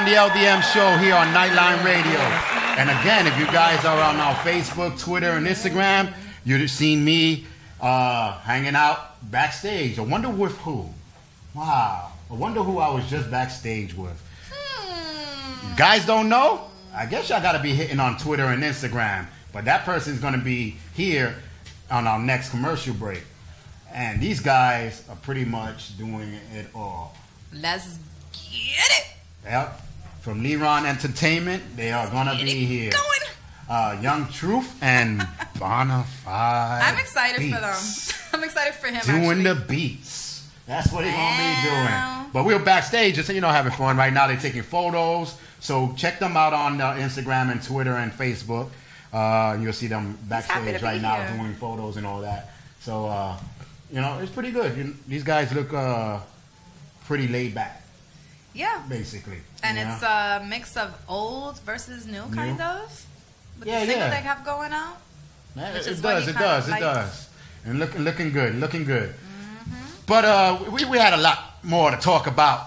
on the LDM Show here on Nightline Radio. And again, if you guys are on our Facebook, Twitter, and Instagram, you've seen me hanging out backstage. I wonder with who? Wow. I wonder who I was just backstage with. You guys don't know? I guess y'all got to be hitting on Twitter and Instagram. But that person's going to be here on our next commercial break. And these guys are pretty much doing it all. Let's get it. Yep. From Leron Entertainment, they are going to be here. Young Truth and Bonafide I'm excited Beatz. for them. I'm excited for him, doing actually. the beats. That's what they're going to be doing. But we're backstage, just having fun. Right now, they're taking photos. So check them out on Instagram and Twitter and Facebook. You'll see them backstage right now doing photos and all that. So, it's pretty good. These guys look pretty laid back. Yeah. Basically. And it's a mix of old versus new, kind of. With the single they have going out. Yeah, it does. And looking good. Mm-hmm. But we had a lot more to talk about,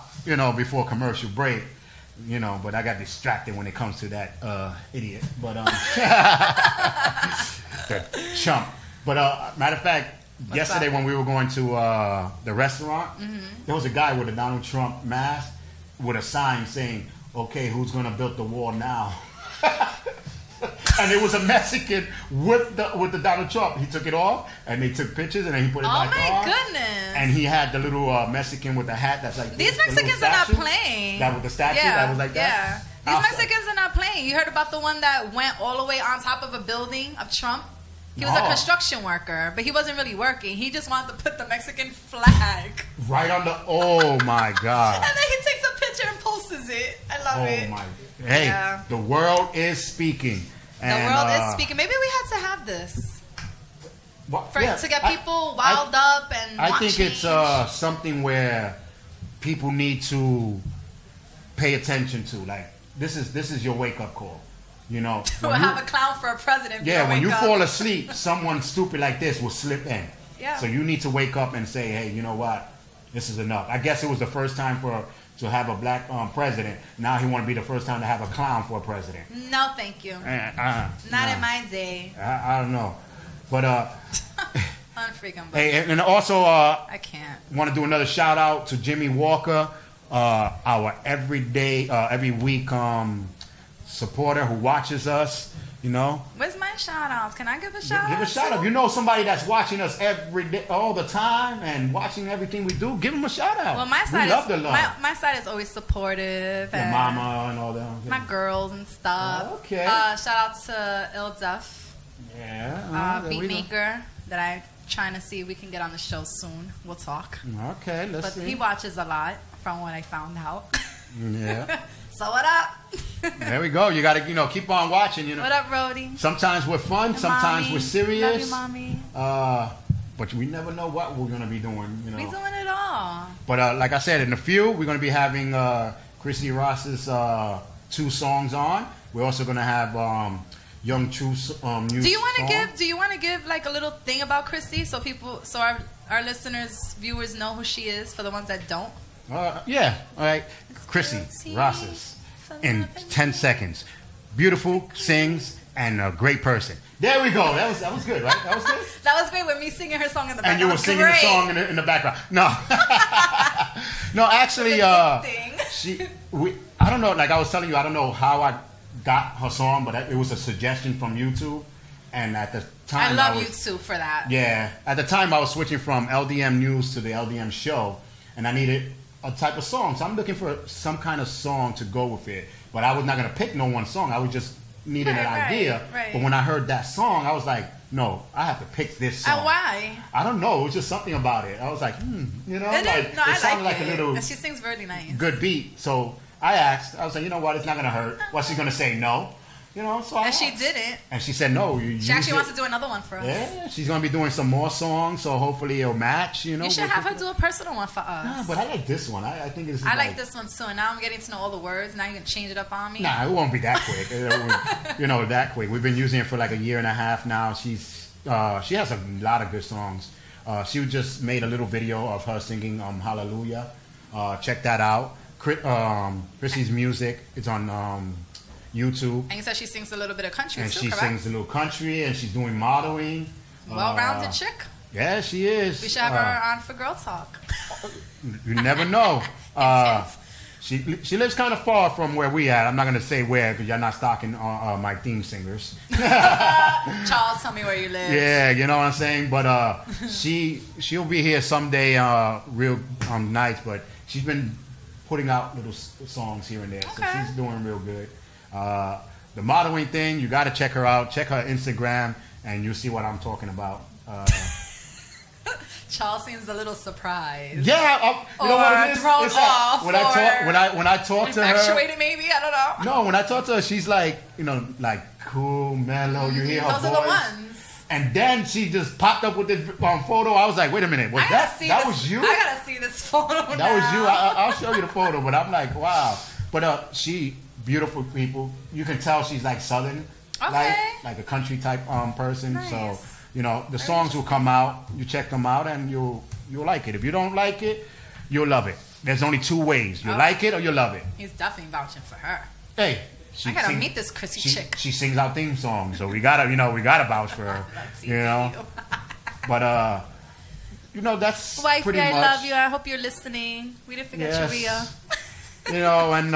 before commercial break. But I got distracted when it comes to that idiot. But the chump. But matter of fact, yesterday when we were going to the restaurant, there was a guy with a Donald Trump mask with a sign saying, "Okay, who's gonna build the wall now?" And it was a Mexican with the Donald Trump. He took it off, and they took pictures, and then he put it back on. Oh my goodness! And he had the little Mexican with the hat that's like these Mexicans are not playing. That with the statue that was like that. Yeah, these Mexicans are not playing. You heard about the one that went all the way on top of a building of Trump? He was a construction worker, but he wasn't really working. He just wanted to put the Mexican flag right on the. Oh my God! And then he takes a picture and posts it. I love it. Oh my! Hey, the world is speaking. And, the world is speaking. Maybe we had to have this to get people riled up and. I think it's something where people need to pay attention to. Like this is your wake up call. To have a clown for a president. Yeah, when you fall asleep, someone stupid like this will slip in. Yeah. So you need to wake up and say, hey, you know what? This is enough. I guess it was the first time to have a black president. Now he want to be the first time to have a clown for a president. No, thank you. Not in my day. I don't know. But I'm freaking. Hey, and also I can't. Want to do another shout out to Jimmy Walker, our every week supporter who watches us. Where's my shout outs? Can I give a shout out? Give a shout out. Somebody that's watching us every day, all the time, and watching everything we do. Give them a shout out. Well, my side love the love. My side is always supportive. Your mama and all that. My girls and stuff. Okay. Shout out to Ildef. Yeah. Beatmaker that I'm trying to see if we can get on the show soon. We'll talk. Okay, let's see. But he watches a lot from what I found out. Yeah. So what up? There we go. You got to, keep on watching. What up, Rody? Sometimes we're fun. Sometimes we're serious. Love you, mommy. But we never know what we're going to be doing. We're doing it all. But like I said, in a few, we're going to be having Chrissy Ross's 2 songs on. We're also going to have Young Truth's new Do you want to song. give like a little thing about Chrissy so our listeners, viewers know who she is for the ones that don't? Yeah. All right. Chrissy Ross's in 10 seconds. Beautiful, sings, and a great person. There we go. That was good, right? That was good. That was great with me singing her song in the background. And you were singing the song in the background. No. No, actually, I don't know. Like I was telling you, I don't know how I got her song, but it was a suggestion from YouTube. And at the time, I love YouTube for that. Yeah. At the time, I was switching from LDM News to the LDM Show, and I needed a type of song. So I'm looking for some kind of song to go with it. But I was not going to pick no one song. I was just needing an idea. Right. But when I heard that song, I was like, no, I have to pick this song. And why? I don't know. It was just something about it. I was like, it sounded like a little. And she sings really nice. Good beat. So I asked. I was like, you know what? It's not going to hurt. What's she going to say? No. So I asked. She didn't. And she said no. She actually wants to do another one for us. Yeah, she's going to be doing some more songs, so hopefully it'll match, You should have her do a personal one for us. Nah, but I like this one. I think this is I like this one too, and now I'm getting to know all the words. Now you're going to change it up on me? Nah, it won't be that quick. That quick. We've been using it for like a year and a half now. She has a lot of good songs. She just made a little video of her singing Hallelujah. Check that out. Chrissy's music. It's on YouTube. And you said she sings a little bit of country and too, she correct? sings a little country, and she's doing modeling. Well-rounded chick. Yeah, she is. We should have her on for Girl Talk. You never know. She lives kind of far from where we at. I'm not gonna say where because you're not stalking my theme singers. Charles, tell me where you live. Yeah, you know what I'm saying. But she'll be here someday, real nice. But she's been putting out little songs here and there, so she's doing real good. The modeling thing, you got to check her out. Check her Instagram, and you'll see what I'm talking about. Charles seems a little surprised. Yeah, you know what it is? Thrown off. When I talk to her, infatuated maybe, I don't know. no, when I talk to her, she's like, like cool, mellow. You hear her Those voice. are the ones. And then she just popped up with this photo. I was like, wait a minute, that was you? I gotta see this photo now. That was you. I'll show you the photo, but I'm like, wow. But she, beautiful people. You can tell she's like Southern, like a country type person. Nice. So, the songs will come out. You check them out, and you'll like it. If you don't like it, you'll love it. There's only two ways. You like it or you love it. He's definitely vouching for her. Hey, I gotta meet this Chrissy chick. She sings our theme song, so we gotta vouch for her. But that's Wifey, pretty much. I love you. I hope you're listening. We didn't forget you, Rhea. And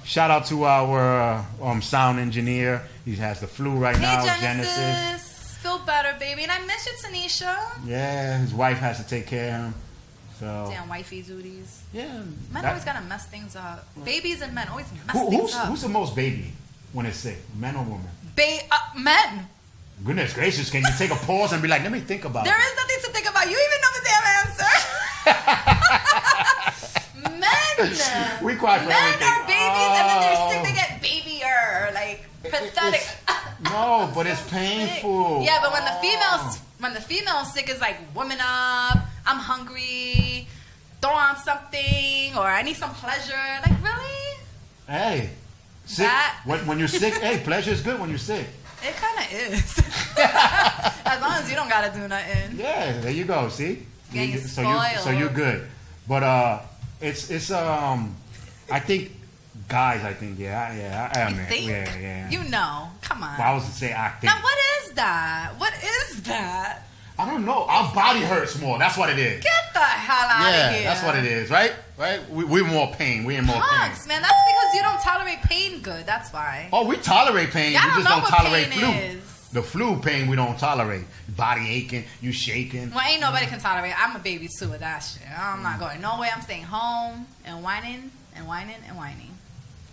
shout out to our sound engineer. He has the flu right now. Genesis. Feel better, baby. And I miss you, Tanisha. Yeah, his wife has to take care of him. So damn wifey duties. Yeah. Men always gotta mess things up. Babies and men always mess things up. Who's the most baby when it's sick? Men or women? Men. Goodness gracious, can you take a pause and be like, let me think about it? There is nothing to think about. You even know the damn answer. Men. We cry for men everything. Men are babies and then they're sick. They get babyer. Like, pathetic. No, but it's painful. Sick. Yeah, but when the female's sick, it's like, woman up, I'm hungry, throw on something, or I need some pleasure. Like, really? Hey, sick. When you're sick, hey, pleasure is good when you're sick. It kind of is. As long as you don't gotta do nothing. Yeah, there you go. See, Getting spoiled. So you're good. But it's I think. Guys, I think, yeah, come on. Well, I was to say acting. Now, what is that? I don't know. Our body hurts more. That's what it is. Get the hell out of here. Yeah, that's what it is, right? We're more pain. We're in more pain. Man, that's because you don't tolerate pain good. That's why. Oh, we tolerate pain. Yeah, we just don't tolerate flu. Is. The flu pain we don't tolerate. Body aching, you shaking. Well, ain't nobody can tolerate. I'm a baby too with that shit. I'm not going nowhere. I'm staying home and whining and whining and whining.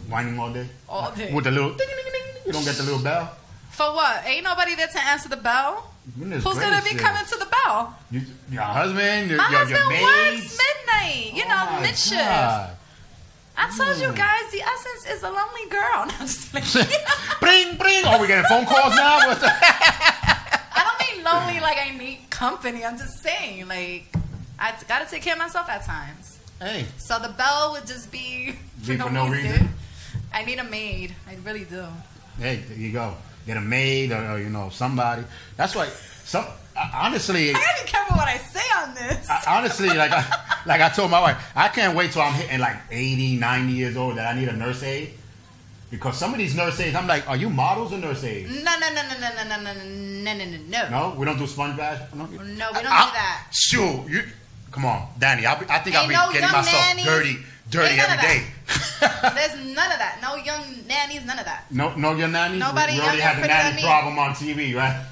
Whining all day? All day. With the little ding, ding, ding, ding. You don't get the little bell? For what? Ain't nobody there to answer the bell? Who's going to be coming to the bell? Your husband? My husband your works midnight. Mid shift. I told you guys, the essence is a lonely girl. No, I'm just like, bring, bring. Oh, we getting phone calls now? I don't mean lonely like I need company. I'm just saying, like, I got to take care of myself at times. Hey. So the bell would just be for no reason. I need a maid. I really do. Hey, there you go. Get a maid or somebody. That's why honestly, I gotta be careful what I say on this. Honestly, like I told my wife, I can't wait till I'm hitting like 80, 90 years old that I need a nurse aide. Because some of these nurse aides, I'm like, are you models or nurse aides? No. No, we don't do sponge bath. No, we don't do that. Shoot, come on, Danny. I think I'll be getting myself dirty every day. There's none of that. No young nannies, none of that. No young nannies? Nobody we already had the nanny problem on TV, right?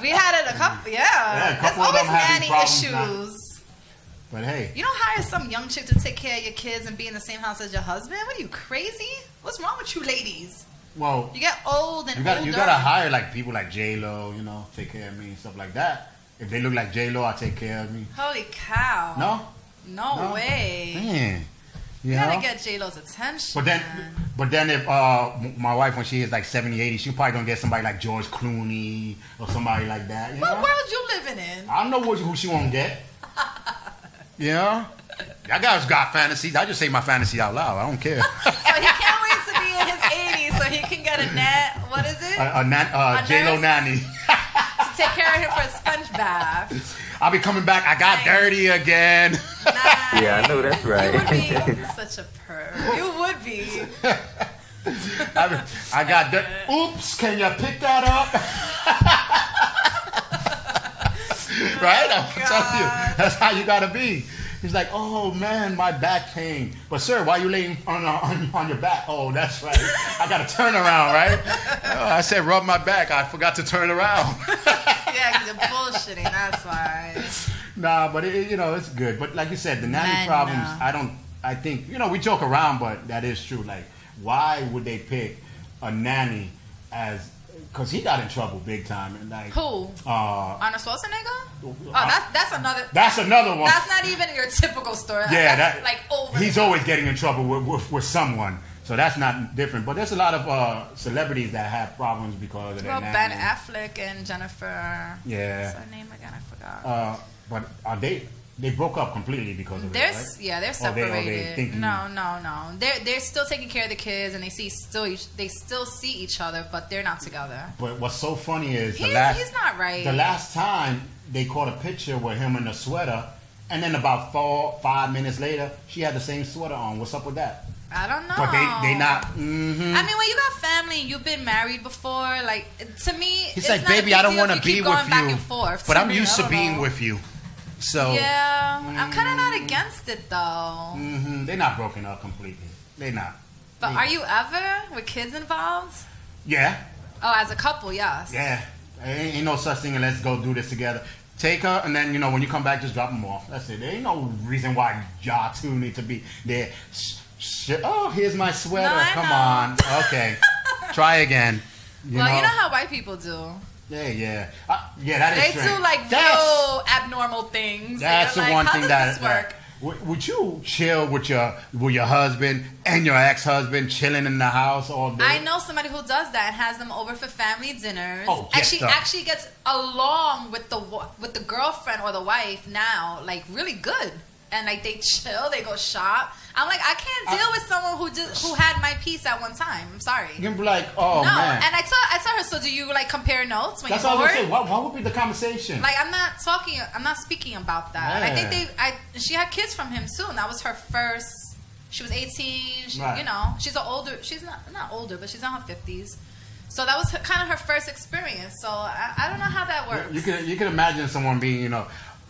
We had it a couple, yeah. There's always nanny issues. Now. But hey. You don't hire some young chick to take care of your kids and be in the same house as your husband? What are you, crazy? What's wrong with you ladies? Well, you get old and older. You gotta hire like people like J-Lo, take care of me and stuff like that. If they look like J-Lo, I'll take care of me. Holy cow. No way. Man. You gotta get J-Lo's attention. But then if my wife, when she is like 70, 80, she's probably gonna get somebody like George Clooney or somebody like that. What world you living in? I don't know who she won't get. Y'all guys got fantasies. I just say my fantasy out loud. I don't care. So he can't wait to be in his 80s so he can get a What is it? A J-Lo nanny. To take care of him for a sponge bath. I'll be coming back. I got dirty again. Nice. Yeah, I know that's right. You would be such a perv. You would be. I got dirty. Oops, can you pick that up? Right? I'm telling you. That's how you got to be. He's like, oh man, my back pain. But sir, why are you laying on your back? Oh, that's right. I got to turn around, right? Oh, I said rub my back. I forgot to turn around. Yeah, because you're bullshitting. That's why. Nah, but it's good. But like you said, the nanny problems. I think we joke around, but that is true. Like, why would they pick a nanny as? Because he got in trouble big time, and like who? Arnold Schwarzenegger? That's another. That's another one. That's not even your typical story. Yeah, that's like over. He's always getting in trouble with someone, so that's not different. But there's a lot of celebrities that have problems because of their nanny. Ben Affleck and Jennifer. Yeah. What's her name again? I forgot. But are they broke up completely because of it, right? Yeah, they're separated. No. They're still taking care of the kids, and they still see each other, but they're not together. But what's so funny is he's not right. The last time they caught a picture with him in a sweater, and then about 4-5 minutes later, she had the same sweater on. What's up with that? I don't know. But they not. Mm-hmm. I mean, when you got family and you've been married before, like to me, he's it's like, not baby, I don't want to be with back you, and forth. but I'm used to being with you. So yeah, I'm kind of not against it though. Mm-hmm. They're not broken up completely. They're not. But are you ever with kids involved? Yeah. Oh, as a couple, yes. Yeah. Ain't no such thing as let's go do this together. Take her, and then when you come back, just drop them off. That's it. There ain't no reason why y'all two need to be there. Oh, here's my sweater. No, come on. Okay. Try again. You know how white people do. Yeah. That is they strange. do like real abnormal things. That's the one thing that work? Would you chill with your husband and your ex-husband chilling in the house all day? I know somebody who does that and has them over for family dinners. Oh, and she actually gets along with the girlfriend or the wife now, like really good. And like they chill, they go shop. I'm like, I can't deal with someone who had my piece at one time. I'm sorry. You can be like, oh no. man. And I tell her, so do you like compare notes when That's you're bored? That's what I was gonna say. What would be the conversation? Like I'm not speaking about that. Yeah. I think she had kids from him soon. That was her first. She was 18. Right. She's not older, but she's in her 50s. So that was kind of her first experience. So I don't know how that works. You can imagine someone being,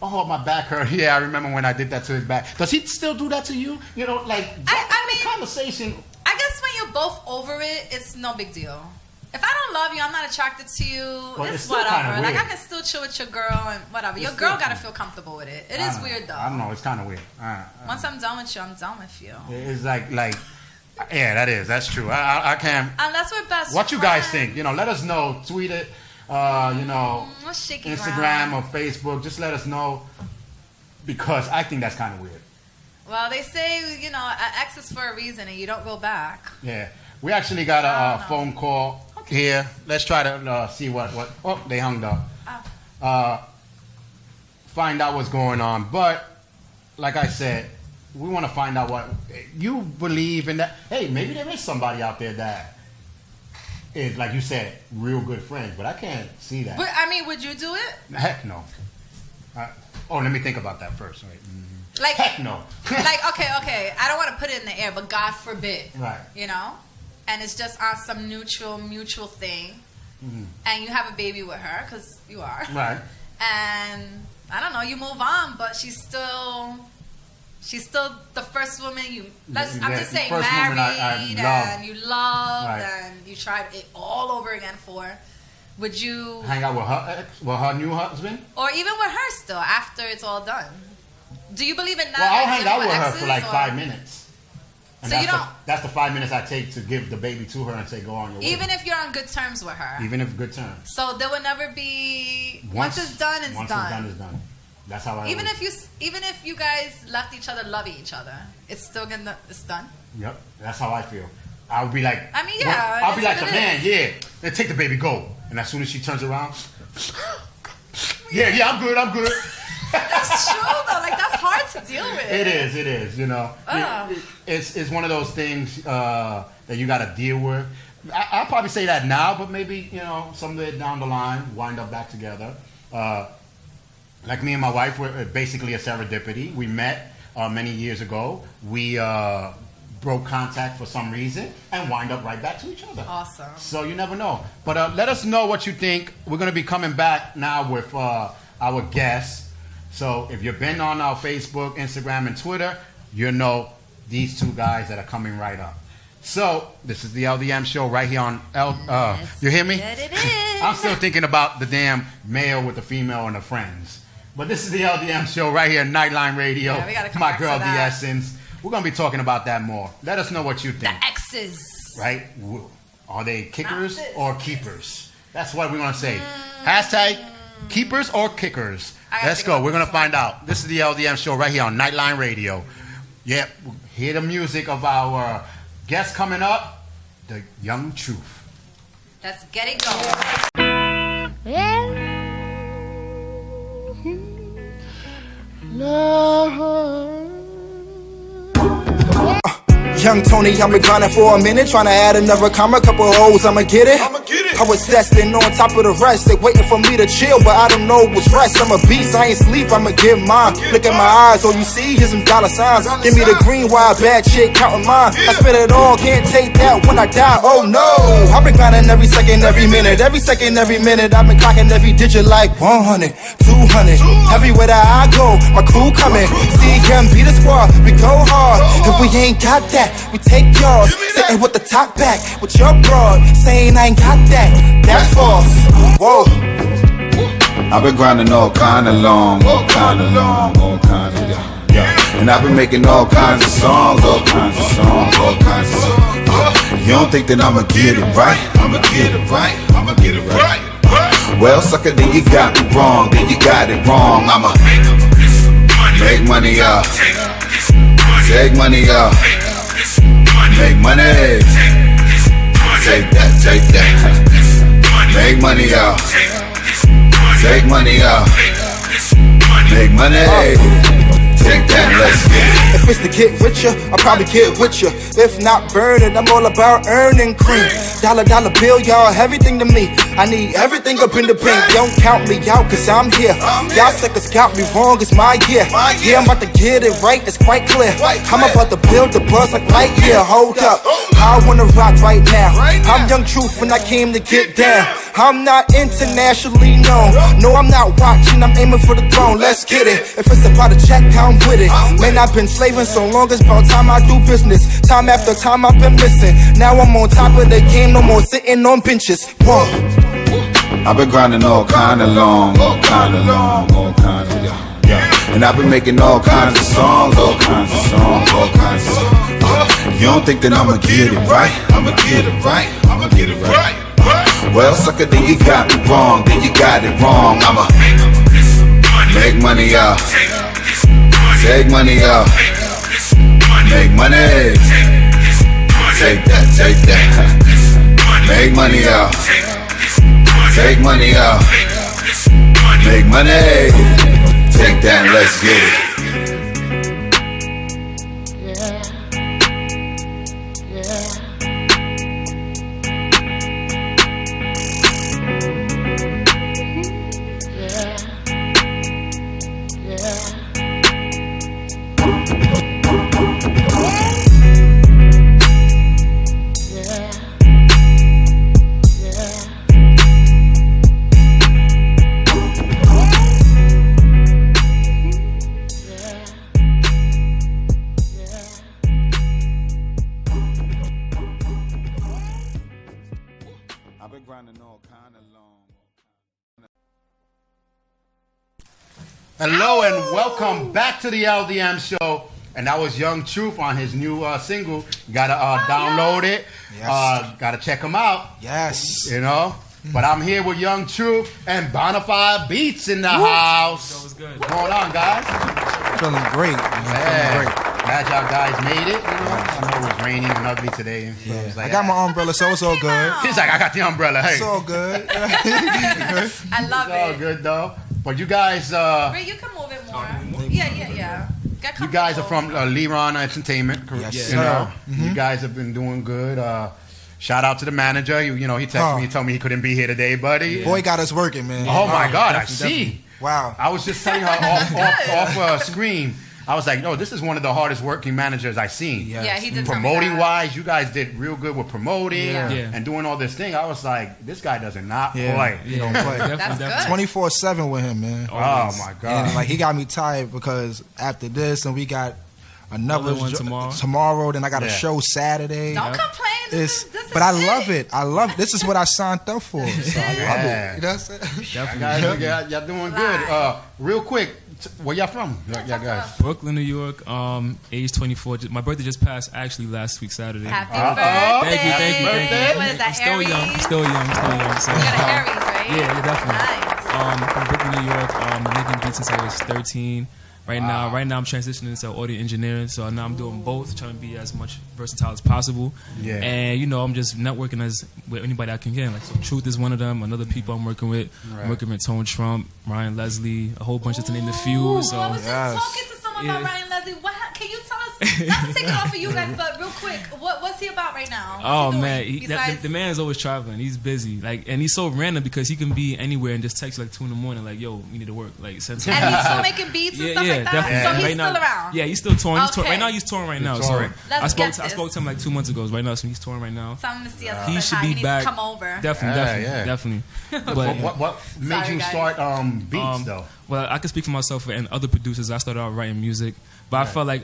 oh, my back hurt. Yeah, I remember when I did that to his back. Does he still do that to you? Like, I mean, conversation. I guess when you're both over it, it's no big deal. If I don't love you, I'm not attracted to you. Well, it's whatever. Like I can still chill with your girl and whatever. Your girl got to feel comfortable with it. It is weird though. I don't know. It's kind of weird. Once I'm done with you, I'm done with you. It's like, yeah, that's true. I can't. And that's what best. What you guys think? Let us know. Tweet it. Instagram or Facebook. Just let us know because I think that's kind of weird. Well, they say an ex is for a reason, and you don't go back. Yeah, we actually got a phone call here. Let's try to see what. Oh, they hung up. Find out what's going on, but like I said, we want to find out what you believe in. That hey, maybe there is somebody out there that is, like you said, real good friends, but I can't see that. But I mean, would you do it? Heck no. Let me think about that first. Right? Mm-hmm. Like heck no. Like okay. I don't want to put it in the air, but God forbid. Right. And it's just on some mutual thing, and you have a baby with her because you are. Right. And I don't know, you move on, but she's still the first woman I'm just saying, married and you loved and you tried it all over again for. Would you hang out with her new husband? Or even with her still after it's all done? Do you believe in that? Well, I'll hang out with her for like 5 minutes. And so that's the 5 minutes I take to give the baby to her and say, go on your way. Even if you're on good terms with her? Even if good terms. So there will never be... Once it's done, it's done. Once it's done, it's done. That's how I... Even if you guys left each other loving each other, it's still it's done? Yep. That's how I feel. I'll be like... I mean, yeah. I'll be like the man, yeah. Then take the baby, go. And as soon as she turns around... yeah, I'm good. That's true though. Like that's hard to deal with. It is. It's one of those things that you got to deal with. I'll probably say that now, but maybe, you know, somewhere down the line, wind up back together. Like me and my wife, we're basically a serendipity. We met many years ago. We broke contact for some reason and wind up right back to each other. Awesome. So you never know. But let us know what you think. We're going to be coming back now with our guests. So if you've been on our Facebook, Instagram, and Twitter, you know these two guys that are coming right up. So this is the LDM show right here on you hear me? It is. I'm still thinking about the damn male with the female and the friends. But this is the LDM show right here on Nightline Radio. Yeah, we gotta come My back girl, to The that. Essence. We're going to be talking about that more. Let us know what you think. The exes. Right? Are they kickers or keepers? That's what we're going to say. Hashtag keepers or kickers. Let's go. We're going to find out. This is the LDM show right here on Nightline Radio. Yeah, hear the music of our guest coming up, the Young Truth. Let's get it going. Young Tony, I've been grinding for a minute, trying to add another comma, couple hoes, I'ma get it. I was destined on top of the rest, they waiting for me to chill, but I don't know what's rest. I'm a beast, I ain't sleep, I'ma get mine. Look at my eyes, all you see is some dollar signs. Give me the green, why a bad chick counting mine. I spend it all, can't take that when I die, oh no. I've been grinding every second, every minute, I've been clocking every digit like 100, 200. Everywhere that I go, my crew coming. CM be the squad, we go hard. If we ain't got that, we take yours. Sitting with the top back, with your broad, saying I ain't got that. That's false. Whoa. I've been grinding all kind of long, all kind of yeah. And I've been making all kinds of songs, all kinds of songs. You don't think that I'ma get it right? I'ma get it right. Well, sucker, then you got me wrong, then you got it wrong. I'ma make money up, take money up, make money. Take that. Make money out. Take money out. Make money. Take that, let's get it. If it's to get richer, I'll probably get with you. If not burning, I'm all about earning cream. Dollar bill, y'all, everything to me. I need everything up in the bank. Don't count me out, cause I'm here. Y'all suckers count me wrong, it's my year. Yeah, I'm about to get it right, it's quite clear. I'm about to build the buzz like Lightyear. Hold up, I wanna rock right now. I'm Young Truth and I came to get down. I'm not internationally known. No, I'm not watching, I'm aiming for the throne. Let's get it. If it's about a check, I'm with it. Man, I've been slaving so long, it's about time I do business. Time after time I've been missing. Now I'm on top of the game, no more sitting on benches. Whoa. I've been grinding all kind of long, yeah. And I've been making all kinds of songs, all kinds of songs. You don't think that I'ma get it right? I'ma get it right. Well, sucker, then you got me wrong, then you got it wrong. I'ma make money up, take money up, make money. Take that. Make money up, take money up, make money. Take that, let's get it. Hello and welcome back to the LDM show. And that was Young Truth on his new single. Gotta download it. Yes. Gotta check him out. Yes. You know? But I'm here with Young Truth and Bonafide Beatz in the house. That was good. What's going on, guys? Feeling great. Glad y'all guys made it. You know? I know it was raining and ugly today. So Yeah. like, I got my umbrella, so it's all good. He's like, I got the umbrella. Hey. It's all good. I love It's all it. good, though. But you guys... Ray, you can move it more. Yeah. You guys are from Leron Entertainment, correct? Yes, You know, sir. you guys have been doing good. shout out to the manager. You know, he texted me and told me he couldn't be here today, buddy. Yeah. Boy got us working, man. Oh my God, I see. Definitely. Wow. I was just telling her off screen. I was like, no, this is one of the hardest working managers I've seen. Yes. Yeah, he did. Promoting wise, you guys did real good with promoting and doing all this thing. I was like, this guy does not play. He don't play. That's good. 24/7 with him, man. Oh my God. And like he got me tired because after this, and we got another one tomorrow. Then I got a show Saturday. Don't complain. This is but I love it. I love it. This is what I signed up for. So I love it. You know what I'm saying? Guys, y'all doing good. Real quick, where y'all from? Y'all guys. Brooklyn, New York. Age 24. My birthday just passed actually last week Saturday. Happy birthday! Thank you. What is that? I'm still young. So, you got an Aries, right? Yeah, definitely. Nice. From Brooklyn, New York. Making beats since I was 13. Right now I'm transitioning into audio engineering, so now I'm doing both, trying to be as much versatile as possible. Yeah. And you know, I'm just networking with anybody I can get. Like, so Truth is one of them. Another people I'm working with. Right. I'm working with Tone Trump, Ryan Leslie, a whole bunch to name a few. So I was just talking to someone about Ryan Leslie. Can you tell us? Not to take it off of you guys, but real quick, what's he about right now? Oh man, the man is always traveling. He's busy, and he's so random because he can be anywhere and just text you like 2 a.m. like, yo, we need to work. Like, and he's still making beats and stuff like that. Definitely. So he's right still around. Yeah, he's still touring. Okay. Right now, he's touring right now. Touring. So I spoke to him like 2 months ago. Right now, so he's touring right now. So I'm gonna see us. He should be back. Come over. Definitely. But what made you start beats though? Well, I can speak for myself and other producers. I started out writing music, but I felt like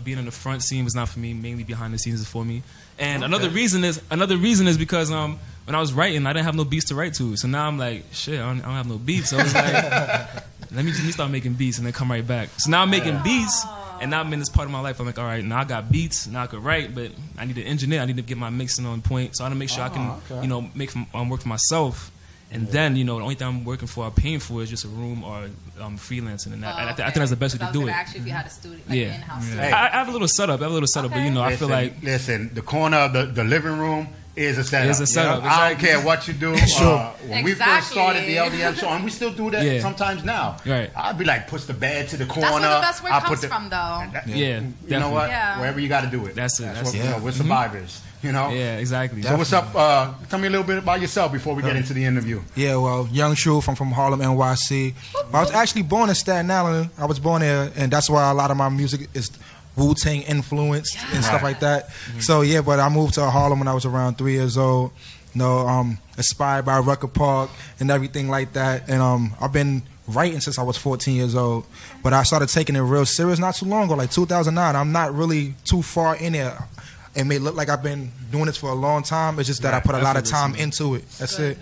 being on the front scene was not for me. Mainly behind the scenes is for me. And another reason is because when I was writing, I didn't have no beats to write to. So now I'm like, shit, I don't have no beats. So I was like, let me start making beats and then come right back. So now I'm making beats, and now I'm in this part of my life. I'm like, all right, now I got beats, now I can write, but I need to engineer. I need to get my mixing on point. So I want to make sure I can, make work for myself. And then, the only thing I'm working for, I'm paying for is just a room or freelancing. And I think that's the best way to do it. Actually, if you had a studio, like an in-house studio. I have a little setup, but I feel like... Listen, the corner of the living room is a setup. It's a setup. I don't care what you do. When we first started the LDM Show, and we still do that sometimes now. Right. I'd be like, push the bed to the corner. That's where the best work comes from, though. You know what? Yeah. Wherever you got to do it. That's it. We're survivors. Yeah, exactly. So what's up? Tell me a little bit about yourself before we get into the interview. Yeah, well, Young Truth, I'm from Harlem, NYC. I was actually born in Staten Island. I was born there, and that's why a lot of my music is Wu-Tang influenced and stuff like that. So yeah, but I moved to Harlem when I was around 3 years old. Inspired by Rucker Park and everything like that. And I've been writing since I was 14 years old. But I started taking it real serious not too long ago, like 2009. I'm not really too far in there. It may look like I've been doing this for a long time. It's just that I put a lot of time into it. That's it.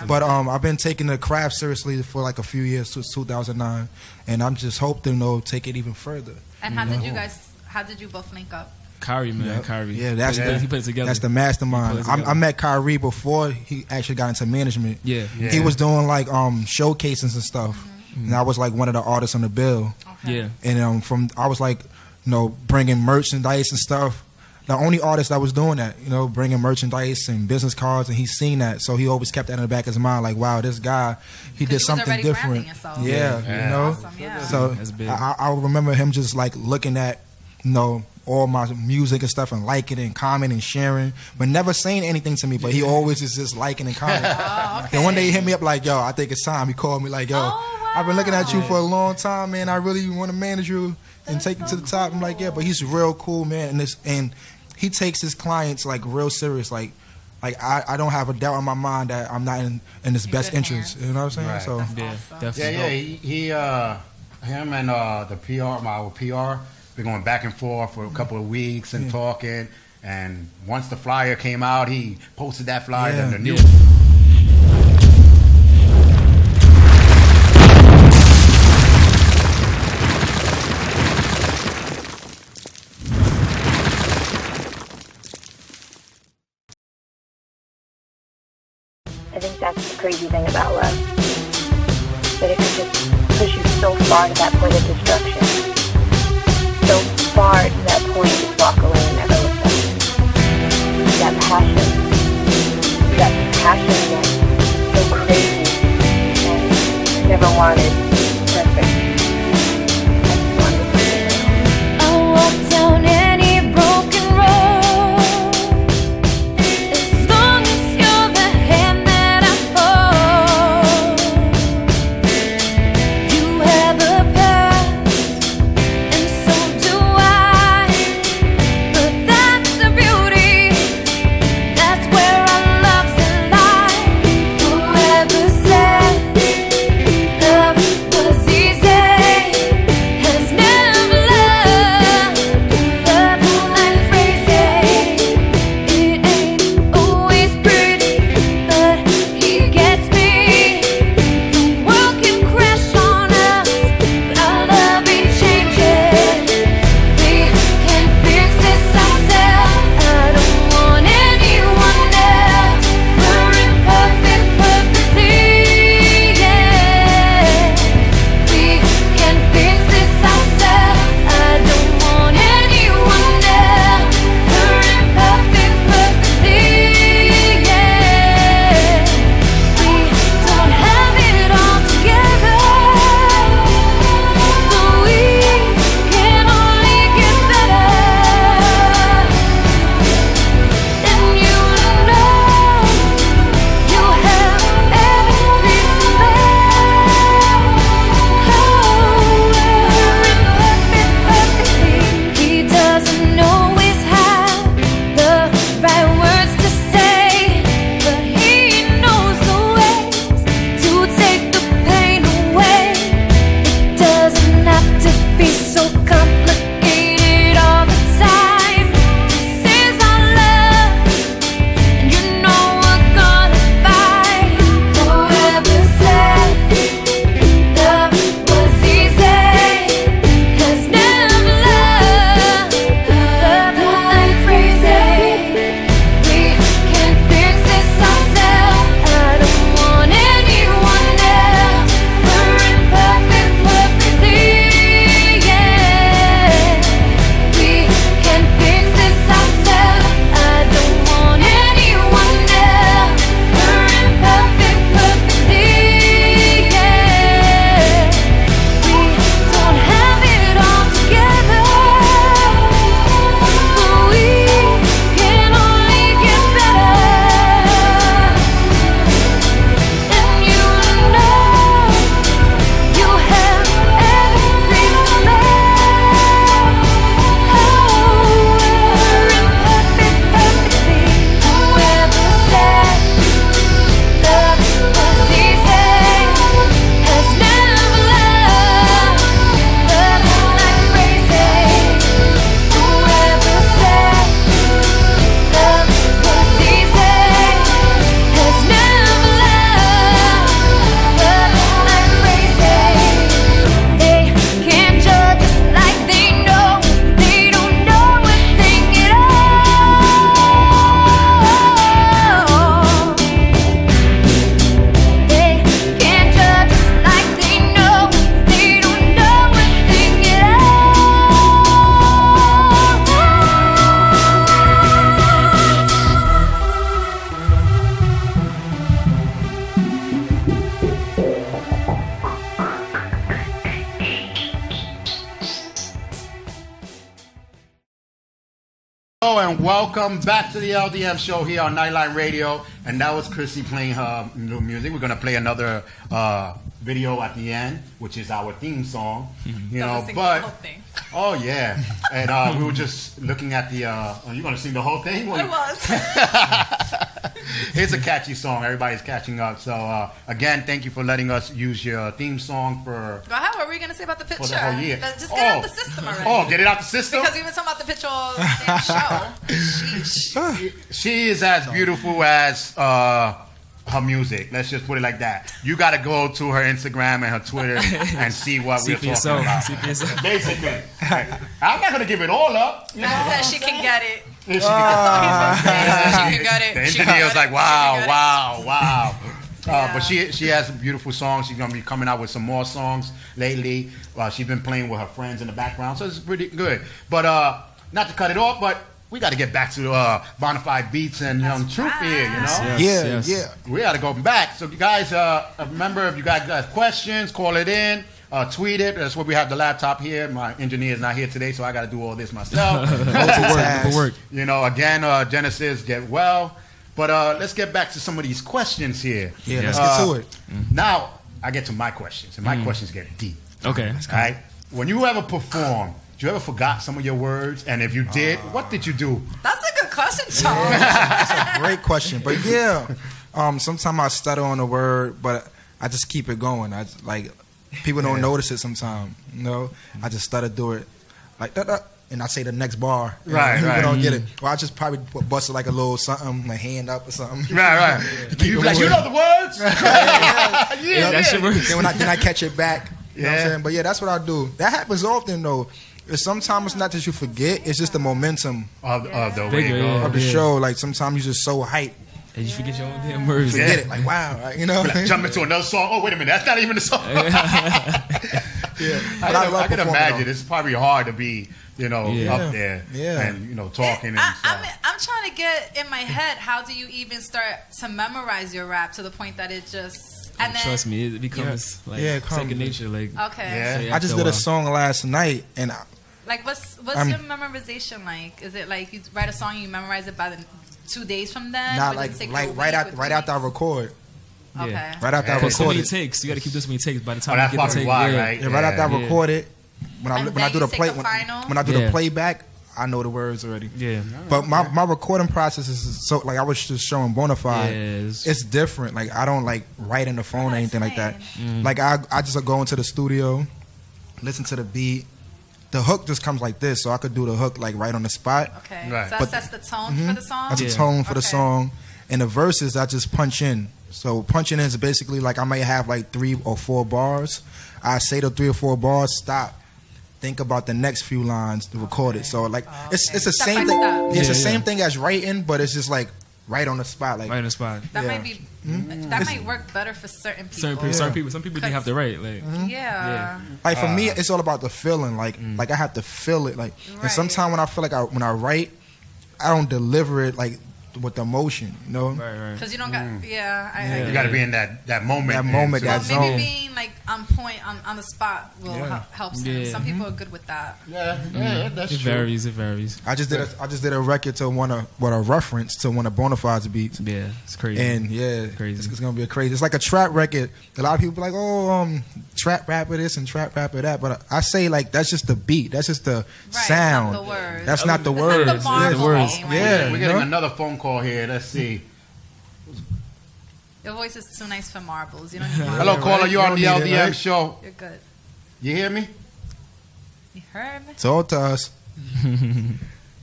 But I've been taking the craft seriously for like a few years, since 2009. And I'm just hoping to take it even further. And how did you both link up? Kyrie, man. Yep. Kyrie. Yeah, he put it together. That's the mastermind. I met Kyrie before he actually got into management. Yeah. He was doing like showcases and stuff. And I was like one of the artists on the bill. Okay. Yeah. And I was like, bringing merchandise and stuff. The only artist that was doing that, bringing merchandise and business cards, and he's seen that, so he always kept that in the back of his mind, like, wow, this guy, he did something different. Yeah. Awesome, So I remember him just like looking at, all my music and stuff and liking it and commenting and sharing, but never saying anything to me. But he always is just liking and commenting. And one day he hit me up like, yo, I think it's time. He called me like, yo, I've been looking at you for a long time, man. I really want to manage you and take you to the top. I'm like, yeah, but he's real cool, man. And he takes his clients like real serious. Like I don't have a doubt in my mind that I'm not in his best interest. You know what I'm saying? Right. So definitely. He him and the PR, our PR, been going back and forth for a couple of weeks and talking. And once the flyer came out, he posted that flyer in the news. I think that's the crazy thing about love. That it can just push you so far to that point of destruction. So far to that point, just walk away and never look back. That passion that's so crazy and never wanted perfect. I just wanted something else. I walk down any broken road. It's and welcome back to the LDM Show here on Nightline Radio. And that was Chrissy playing her new music. We're going to play another video at the end, which is our theme song. You know, but... Oh, yeah. And we were just looking at the... are you going to sing the whole thing? I was. It's a catchy song. Everybody's catching up. So, again, thank you for letting us use your theme song for... Go ahead. What were you going to say about the picture? For the whole year. Just get out the system already. Oh, get it out the system? Because we've been talking about the picture all damn show. Sheesh. She is as beautiful as her music. Let's just put it like that. You got to go to her Instagram and her Twitter and see what we're talking about. Basically. I'm not going to give it all up. You know? Said she can get it. That's all he's been saying. She can get it. The engineer's like, wow. But she has beautiful songs. She's going to be coming out with some more songs lately. She's been playing with her friends in the background, so it's pretty good. But not to cut it off, but we got to get back to Bonafide Beatz and Young Truth here, you know? Yes. We got to go back. So you guys, remember, if you guys have questions, call it in. Tweet it. That's what we have the laptop here. My engineer is not here today, so I got to do all this myself. work. You know, again, Genesis, get well. But let's get back to some of these questions here. Yeah, let's get to it. Now, I get to my questions, and my questions get deep. Okay. All right? When you ever perform, did you ever forgot some of your words? And if you did, what did you do? That's a good question, Charles. That's a great question. But yeah, sometimes I stutter on a word, but I just keep it going. I like people don't notice it sometimes. You know, I just stutter through it like that, and I say the next bar. Right. People don't get it. Well, I just probably bust it like a little something, my hand up or something. Right. You like, you know the words? That shit works. Then I catch it back. You know what I'm saying? But yeah, that's what I do. That happens often though. Sometimes it's not that you forget; it's just the momentum of the show. Like sometimes you're just so hyped. And you forget your own damn words. Forget it. Like, wow. You know? Like, jump into another song. Oh, wait a minute. That's not even the song. But I can imagine. It's probably hard to be, up there and, talking and stuff. I'm trying to get in my head, how do you even start to memorize your rap to the point that it just... And then, trust me, it becomes second nature. Like, okay. I just did a song last night, and what's your memorization like? Is it like you write a song and you memorize it by the 2 days from then? Not like right after I record. Okay. Right after I record so many takes. You got to keep this many takes by the time you get the take. Right after I record it, when I do the play, when I do the playback, I know the words already. Yeah. But my recording process is so like I was just showing Bonafide. It's different. Like I don't like write in the phone or anything like that. Like I just go into the studio, listen to the beat. The hook just comes like this, so I could do the hook like right on the spot. Okay. Right. So that's the tone for the song? That's the tone for the song. And the verses, I just punch in. So punching in is basically like I might have like 3 or 4 bars. I say the 3 or 4 bars, stop. Think about the next few lines to record it. So like it's the same thing. It's the same thing as writing, but it's just like right on the spot. Like right on the spot. That might be that might work better for certain people. Some people they have to write. Like like for me, it's all about the feeling. Like I have to feel it. Like and sometimes when I feel like when I write, I don't deliver it like with the emotion, you know? Right. Because you don't got, you got to be in that moment. That moment, that zone. Maybe being like on point, on the spot will help some. Some people are good with that. That's true. It varies. I just did a record to a reference to one of Bonafide Beatz. Yeah, it's crazy. And crazy. It's gonna be crazy. It's like a trap record. A lot of people are like, trap rapper this and trap rapper that, but I say like that's just the beat. That's just the sound. Not the words. That's not the words. Not the words. We're getting another phone call here. Let's see. Your voice is too nice for marbles. You don't need marbles. Hello, caller. You're on the LDM Show. You're good. You hear me? You heard me? Talk to us.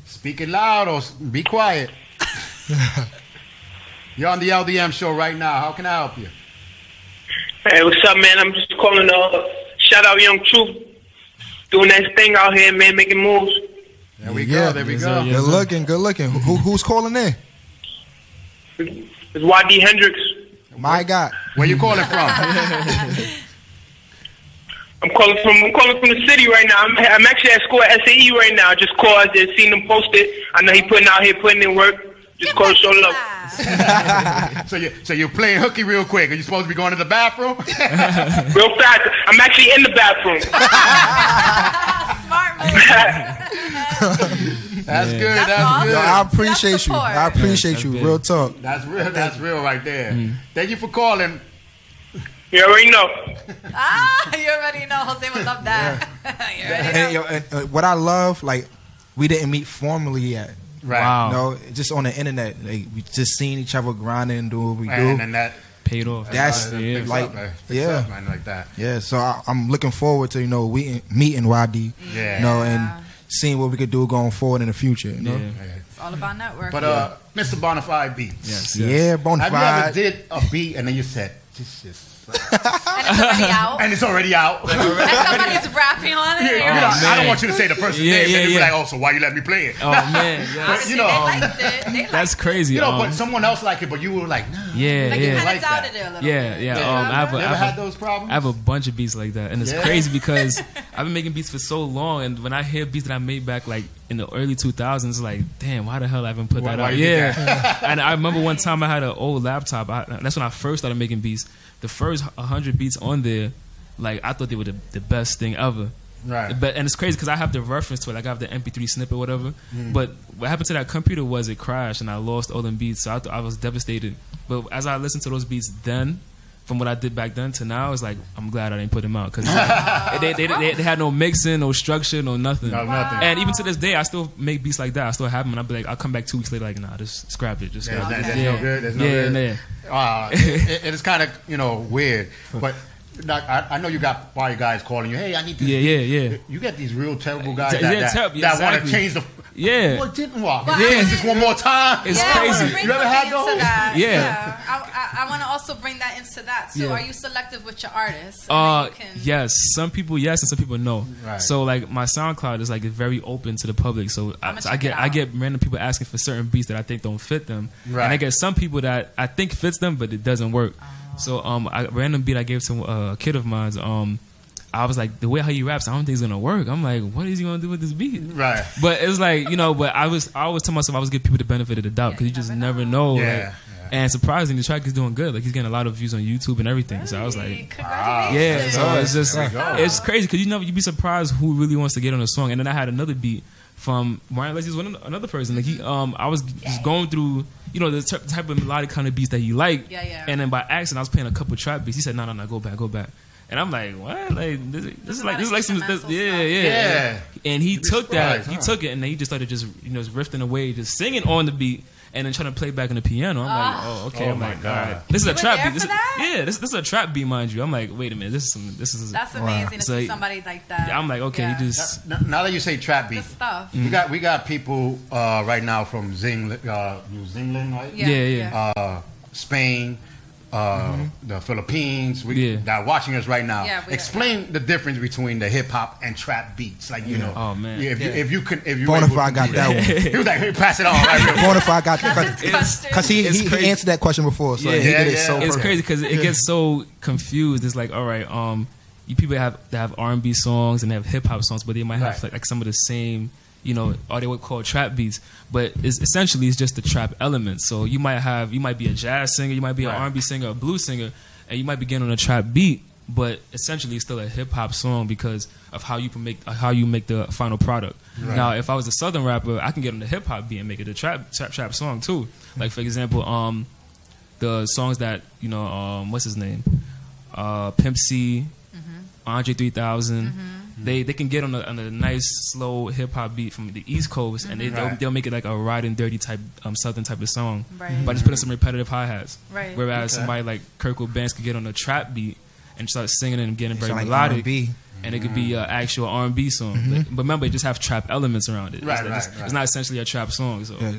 Speak it loud or be quiet. You're on the LDM Show right now. How can I help you? Hey, what's up, man? I'm just calling shout out Young Truth. Doing that thing out here, man, making moves. There we go. Good looking. Who's calling in? It's YD Hendrix. My God. Where you calling from? I'm calling from the city right now. I'm actually at school at SAE right now. Just called. I just seen him post it. I know he putting in work. Just call to show love. So you're playing hooky real quick. Are you supposed to be going to the bathroom? Real fast. I'm actually in the bathroom. Smart move. That's good. That's That's awesome. good. Yo, I appreciate you. support. I appreciate you. big. Real talk. That's real. That's real right there. Thank you for calling. You already know. You already know. Jose would love that. You already know. And what I love, like, we didn't meet formally yet. Right. Wow. You know, just on the internet, like we just seen each other grinding and doing what we do. And that Paid off. That's picks like, up, man. Picks yeah. up, man, like that. Yeah, so I'm looking forward to meeting YD, Yeah. you know, and seeing what we could do going forward in the future. You know? Yeah. It's all about network. But Mr. Bonafide Beatz. Yes. Yeah, Bonafide. Have you ever did a beat and then you said, this is and it's already out. and it's already out. And somebody's rapping on it. You know, I don't want you to say the person's name. And be like, oh, so why you let me play it? Oh man, Honestly, you know, they liked it. They liked that's crazy. You know, but someone else liked it, but you were like, nah. Yeah, Like you yeah. kind of Like doubted that. it a little bit. Yeah. You ever had those problems? I have a bunch of beats like that, and it's Yeah. crazy because I've been making beats for so long, and when I hear beats that I made back like in the early 2000s, it's like, damn, why the hell I haven't put that Why out? you did Yeah, that? and I remember one time I had an old laptop. That's when I first started making beats. The first 100 beats on there, like I thought they were the best thing ever. Right. But and it's crazy because I have the reference to it, like I have the MP3 snippet, or whatever. But what happened to that computer was it crashed and I lost all them beats. So I was devastated. But as I listened to those beats then, from what I did back then to now, it's like I'm glad I didn't put them out because they had no mixing, no structure, no nothing. No, nothing. And even to this day, I still make beats like that. I still have them, and I'll be like, I'll come back 2 weeks later, like, nah, just scrap it, just scrap it. That's no good. That's no Yeah, good. yeah. It is kind of weird, but I know you got why you guys calling you. Hey, I need this. Yeah. You get these real terrible guys Yeah, that terrible, want to exactly. change the. Yeah. What didn't work? Well, Change this one more time. It's I crazy. wanna bring You ever had something into those? that. Yeah. I want to also bring that into that too. Yeah. Are you selective with your artists? And then you can- Yes. Some people yes, and some people no. Right. So like my SoundCloud is like very open to the public. So I'ma I check it I out. get random people asking for certain beats that I think don't fit them, Right. and I get some people that I think fits them, but it doesn't work. So a random beat I gave to a kid of mine. I was like, the way how he raps, I don't think it's gonna work. I'm like, what is he gonna do with this beat? Right. But it's like, but I always tell myself I was give people the benefit of the doubt because you just never know. Yeah. Like, and surprisingly, the track is doing good. Like he's getting a lot of views on YouTube and everything. So I was like, Congratulations. yeah. So it's just There we go. it's crazy because you'd be surprised who really wants to get on a song. And then I had another beat from Ryan Leslie's another person. Like I was just going through, the type of melodic kind of beats that you like. Yeah. And then by accident, I was playing a couple trap beats. He said, no, go back. And I'm like, what? Like this is like some Yeah. And he took that, surprised, he huh? took it, and then he just started just riffing away, just singing on the beat, and then trying to play back on the piano. I'm like, oh, okay. Oh I'm my like, God. all right. This is a were trap there beat. for that? This is a trap beat, mind you. I'm like, wait a minute, this is. That's amazing to So, see somebody like that. I'm like, okay, Yeah. he just. Now that you say trap beat, Good stuff. we got people right now from New Zealand, right? Yeah. Spain, the Philippines, Yeah. that are watching us right now. Yeah, we are. Explain the difference between the hip hop and trap beats, like Oh, man. if you Bonafide got that one. He was like, hey, pass it on. Right here. Bonafide got That's his question. because he It's crazy. answered that question before, so he did it so It's perfect. crazy because it gets so confused. It's like, all right, you people have R&B songs and they have hip hop songs, but they might have Right. like some of the same, or they would call trap beats, but it's just the trap element. So you might be a jazz singer, you might be an Right. R&B singer, a blues singer, and you might be getting on a trap beat, but essentially it's still a hip hop song because of how you make the final product. Right. Now, if I was a southern rapper, I can get on the hip hop beat and make it a trap song too. Like for example, the songs that what's his name, Pimp C, Andre 3000. They can get on a nice slow hip hop beat from the East Coast, and they'll make it like a riding dirty type southern type of song, Right. by just putting some repetitive hi hats. Right. Whereas somebody like Kirk Banks could get on a trap beat and start singing and getting very Sound like melodic, R&B. and it could be an actual R&B song. But remember, it just have trap elements around it. Right, It's not essentially a trap song. So. Yeah,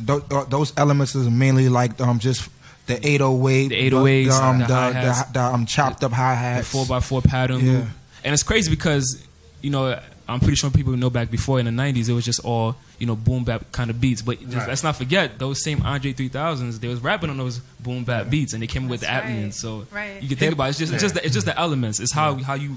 those elements is mainly like just the 808, The 808s, the hi-hats. the chopped up hi hats, The 4x4 pattern Yeah. loop. And it's crazy because, I'm pretty sure people know back before in the 90s, it was just all, boom bap kind of beats. But let's not forget, those same Andre 3000s, they was rapping on those boom bap beats, and they came with the That's Atlians. right. So Right. you can think about it. It's just the elements. It's how you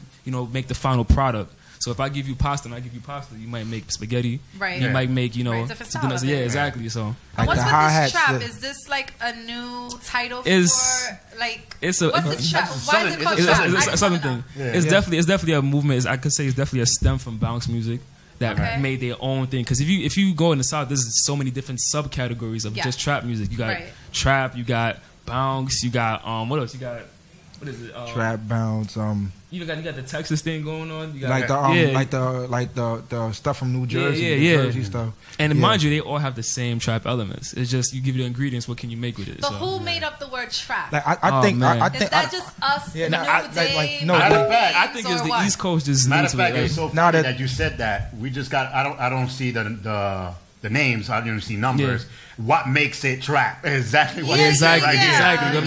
make the final product. So if I give you pasta and I give you pasta, you might make spaghetti. Right. You might make, Right, different something style else. of Yeah, it. exactly. So And what's the with hi-hats, this trap? the- Is this like a new title It's- for like? it's a- what's it's the trap? Why is it called it's trap? it's I something just wanna thing. know. It's definitely a movement. I could say it's definitely a stem from bounce music, that made their own thing. Because if you go in the South, there's so many different subcategories of just trap music. You got trap, you got bounce, you got what else? You got what is it? Trap bounce. You got the Texas thing going on. You got, like the stuff from New Jersey, New Jersey stuff. And mind you, they all have the same trap elements. It's just you give it the ingredients. What can you make with it? But who made up the word trap? Like, I think is that just us? Yeah, I think it's the East Coast just. Matter of fact, it's so funny that you said that. We just got. I don't see the names. I don't see numbers. What makes it trap? Exactly what exactly.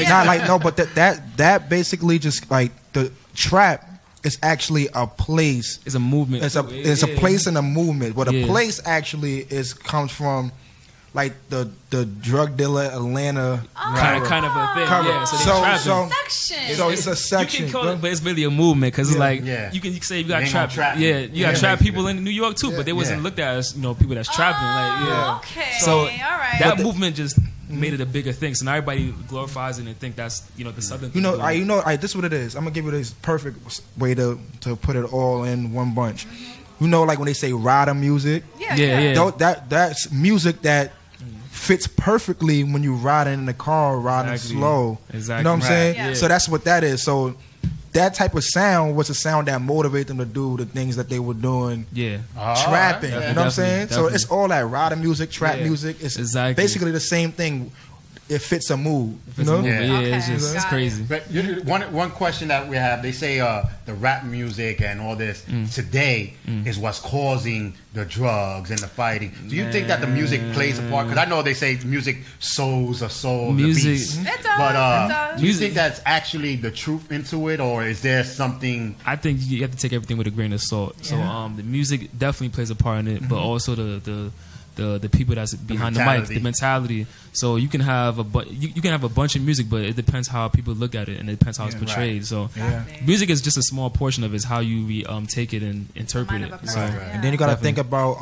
Not like no, but that basically just like the trap is actually a place. It's a movement. It's a place and a movement. But a place actually comes from like the drug dealer Atlanta kind of a thing. Yeah, so it's a section. You can call it, but it's really a movement because it's like you can say you got trap. You got trap people in New York too, but they wasn't looked at as people that's trapping. Okay. So all right. that movement just made it a bigger thing. So now everybody glorifies it and think that's the Southern thing. This is what it is. I'm gonna give you this perfect way to put it all in one bunch. You know, like when they say rider music. That's music that fits perfectly when you riding in the car, riding slow. Exactly. You know what I'm saying? Yeah. So that's what that is. So that type of sound was a sound that motivated them to do the things that they were doing. Yeah. Trapping. You know what I'm saying? Definitely. So it's all that rider music, trap music. It's basically the same thing. It fits a mood. You know? It's crazy. But one question that we have, they say the rap music and all this today is what's causing the drugs and the fighting. Do you think that the music plays a part? Because I know they say music sows a soul, music. The beats. It does. But do you think that's actually the truth into it, or is there something? I think you have to take everything with a grain of salt. So the music definitely plays a part in it, but also the people that's behind the mic, the mentality. So you can have you can have a bunch of music, but it depends how people look at it, and it depends how it's portrayed. Right. So music is just a small portion of it. It's how you take it and interpret it. So, and then you got to think about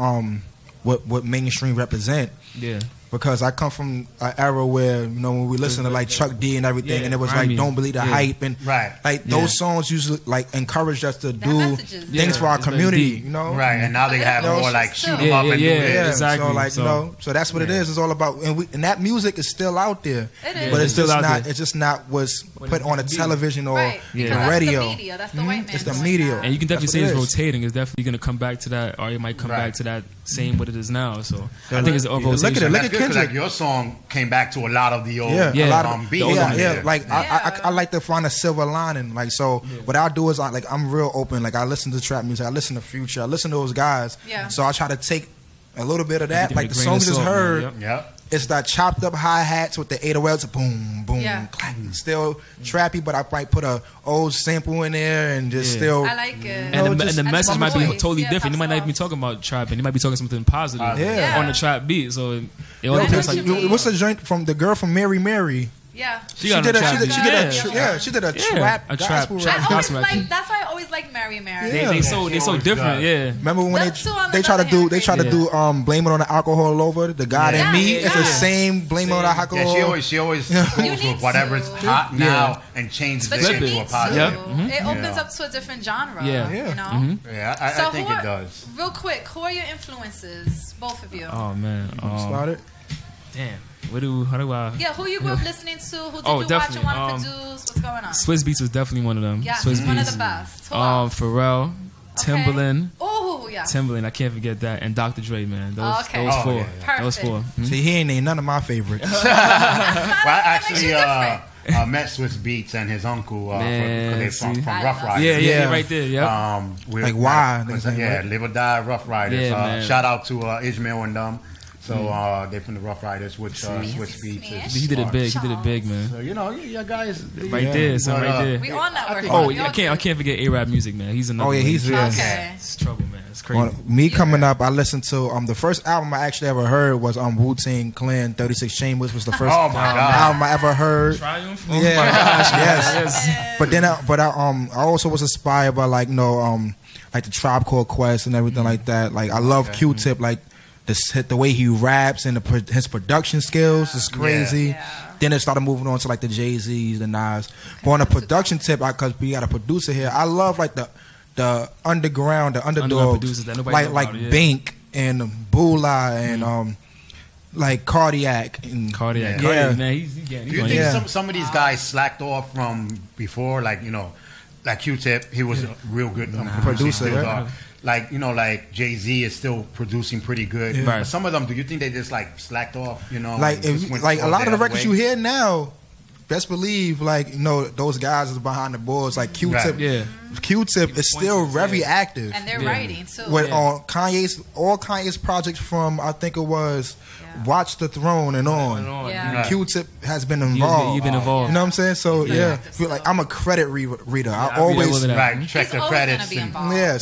what mainstream represent. Yeah. Because I come from an era where, when we listen to like Chuck D and everything, and it was like, don't believe the hype, and like those songs usually like encouraged us to do things for our community, Right, and now they have more like shoot 'em up and do this. Exactly. So so that's what it is. It's all about, and that music is still out there, but it's just not. It's just not what's put on the television or the radio. That's the media. That's the white man. It's the media, and you can definitely say it's rotating. It's definitely going to come back to that, or it might come back to that same what it is now. So I think it's a rotation. Look at Kendrick. Like your song came back to a lot of the old beats. Like I like to find a silver lining. Like what I'll do is I'm real open. Like I listen to trap music. I listen to Future. I listen to those guys. Yeah. So I try to take a little bit of that. Like the songs just heard. It's that chopped up hi hats with the 808s, boom, boom, clack. Still trappy, but I might put a old sample in there and just still. I like it. And the message might be totally different. You might not even be talking about trapping. You might be talking something positive on the trap beat. So it all depends. What's the joint from the girl from Mary Mary? Yeah, she did a trap. Gospel rap. That's why I always like Mary Mary. They so different. Remember when they try to do blame it on the alcohol all over the God in me? It's the same blame it on the alcohol. She always goes with whatever's hot now and changes it into a positive. It opens up to a different genre. I think it does. Real quick, who are your influences, both of you? Oh man, started. Damn. How do I? Yeah, who you grew up listening to? Who did you watch and want to produce? What's going on? Swizz Beatz was definitely one of them. Yeah, Swizz one of the best. Pharrell, Timbaland. Oh, yeah. Timbaland, I can't forget that, and Dr. Dre, man. Those four. Perfect. Those four. See, he ain't none of my favorites. Well, I actually met Swizz Beatz and his uncle from Rough Riders. Yeah, right there. Yeah. Like why? Live or Die Rough Riders. Shout out to Ishmael and them. So they from the Rough Riders with Swizz Beatz. He did it big, man. So you guys right there, right there. We on that. I can't forget A-Rap music, man. He's another. He's It's trouble, man. It's crazy. Me coming up, I listened to the first album I actually ever heard was Wu-Tang Clan 36 Chambers was the first album I ever heard. Triumph. Yes. But then I also was inspired by like the Tribe Called Quest and everything like that. Like I love Q-Tip the way he raps and his production skills is crazy. Then it started moving on to like the Jay-Z's, the Nas. But on a production tip, because we got a producer here, I love like the the underground, the underdog producers that nobody like know about, Bink and Bula and like Cardiac and Cardiac. Yeah. Cardiac, man, he's Do you think some of these guys slacked off from before, like like Q-Tip, he was a real good producer, still, like like Jay-Z is still producing pretty good. Yeah. But some of them, do you think they just like slacked off? Like a lot of the records you hear now, best believe those guys is behind the boards. Like Q-Tip, Q-Tip is still very active, and they're writing too. With all Kanye's projects from I think it was Watch the Throne and on. Yeah. Q-Tip has been involved. You've been involved. You know what I'm saying? So feel like I'm a credit reader. I always check the credits.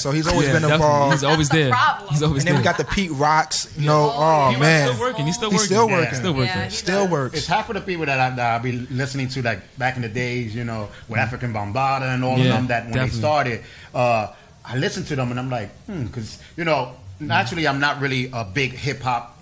So he's always been involved. He's always there. He's always there. And then we got the Pete Rocks. Man, He's still working. Still works. It's half of the people that I'll be listening to, like back in the days, with African Bambaataa and all of them, that when they started, I listened to them and I'm like, because naturally I'm not really a big hip hop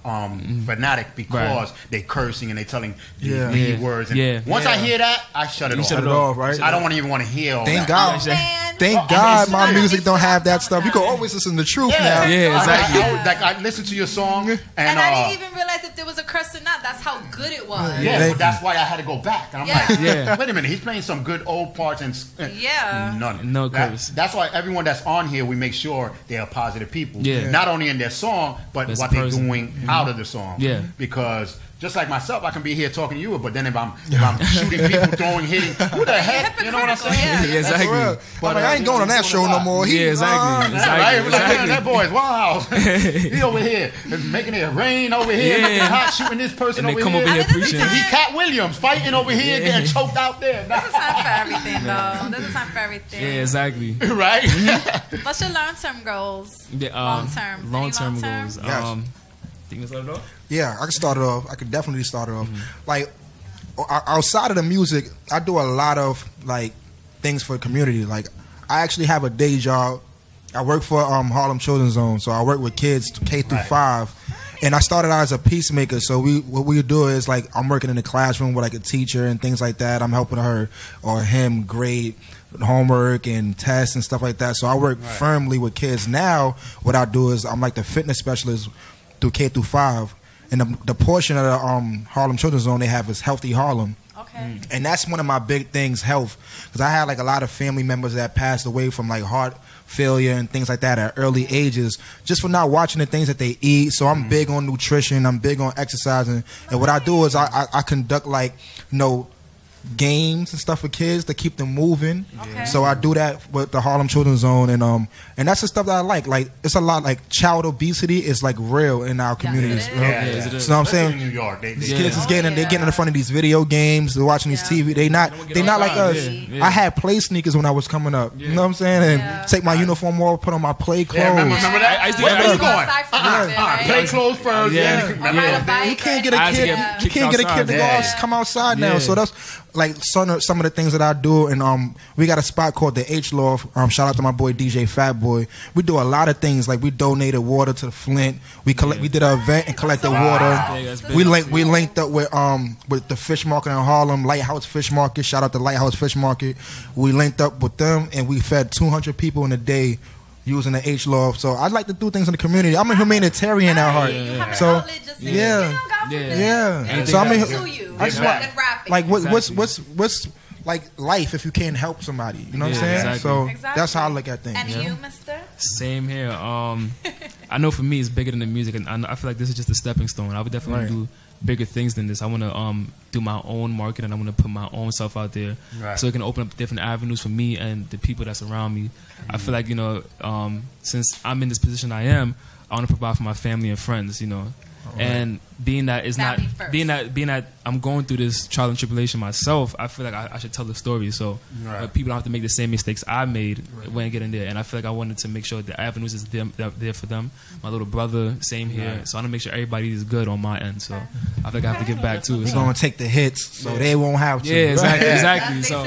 fanatic because they cursing and they telling these words. And once I hear that, I shut it off. Shut it off, right? I don't even want to hear all Thank that. God. Thank God my music don't have that stuff. You can always listen to the truth now. Yeah, exactly. I listen to your song and I didn't even realize if there was a curse or not. That's how good it was. Yeah, but that's why I had to go back. And I'm like, wait a minute, he's playing some good old parts and none. No curse. That's why everyone that's on here, we make sure they are positive people. Yeah. Not only in their song, but what they're doing out of the song. Yeah. Because just like myself, I can be here talking to you, but then if I'm shooting people, hitting, who the heck? You know what I'm saying? Yeah, exactly. But I ain't going on that show no more. Exactly. That boy's wow. He over here making it rain over here, making it hot, shooting this person and over they come here. over here preaching. He Cat Williams fighting over here, getting choked out there. There's a time for everything, though. There's a time for everything. Yeah, exactly. Right? What's your long-term goals? Long-term goals. Yes. Think it's start it off? Yeah, I can start it off. I could definitely start it off. Like outside of the music, I do a lot of like things for the community. Like I actually have a day job. I work for Harlem Children's Zone, so I work with kids K through 5. And I started out as a peacemaker. So what we do is like I'm working in the classroom with like a teacher and things like that. I'm helping her or him grade homework and tests and stuff like that. So I work firmly with kids. Now what I do is I'm like the fitness specialist through K through 5, and the portion of the Harlem Children's Zone they have is Healthy Harlem. Okay. And that's one of my big things, health, because I had like a lot of family members that passed away from like heart failure and things like that at early ages, just for not watching the things that they eat. So I'm big on nutrition, I'm big on exercising, and what I do is I conduct like games and stuff for kids to keep them moving. Okay. So I do that with the Harlem Children's Zone, and that's the stuff that I like. Like it's a lot like child obesity is like real in our communities. Yes, it is. So I'm saying in New York, these kids is getting in front of these video games, they're watching these TV. They not like us. Yeah. I had play sneakers when I was coming up. You know what I'm saying? And take my uniform off, put on my play clothes. Yeah, remember that? I used to Where get you going? Play clothes first. You can't get a kid. You can't get a kid to come outside now. So that's like some of the things that I do, and we got a spot called the H Loft. Shout out to my boy DJ Fat Boy. We do a lot of things. Like we donated water to the Flint. We did an event and collected water. We linked up with the fish market in Harlem, Lighthouse Fish Market. Shout out to Lighthouse Fish Market. We linked up with them and we fed 200 people in a day using the H Loft. So I like to do things in the community. I'm a humanitarian at heart. So So I'm I just want like what's like life if you can't help somebody. You know what I'm saying? Exactly. So that's how I look at things. And you, mister? Same here. I know for me it's bigger than the music, and I feel like this is just a stepping stone. I would definitely do bigger things than this. I want to do my own market, and I want to put my own stuff out there, so it can open up different avenues for me and the people that's around me. I feel like since I'm in this position I am, I want to provide for my family and friends. And being that I'm going through this trial and tribulation myself, I feel like I should tell the story so people don't have to make the same mistakes I made when getting there. And I feel like I wanted to make sure the avenues is there for them. My little brother, same here. So I want to make sure everybody is good on my end. So I think I have to give back too. We're going to take the hits so they won't have to. Yeah, exactly. So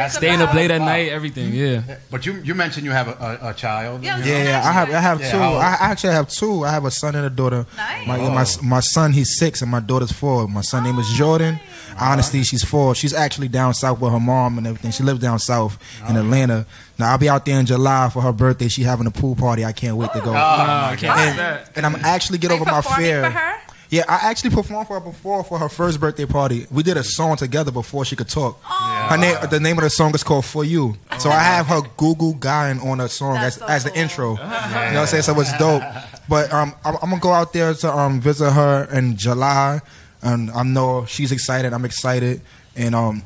staying up late at night, everything. Yeah. But you mentioned you have a child. Yeah. I have two. I actually have two. I have a son and a daughter. Nice. My son, he's 6 and my daughter's 4. My son name is Joe. Jordan. Honestly, she's 4. She's actually down south with her mom and everything. She lives down south in Atlanta. Now, I'll be out there in July for her birthday. She's having a pool party. I can't wait to go. And I'm actually get over my fear. For her? Yeah, I actually performed for her before for her first birthday party. We did a song together before she could talk. The name of the song is called For You. So I have her Google Guyan on a song as the intro. You know what I'm saying? So it's dope. But I'm going to go out there to visit her in July. And I know she's excited. I'm excited. And I'm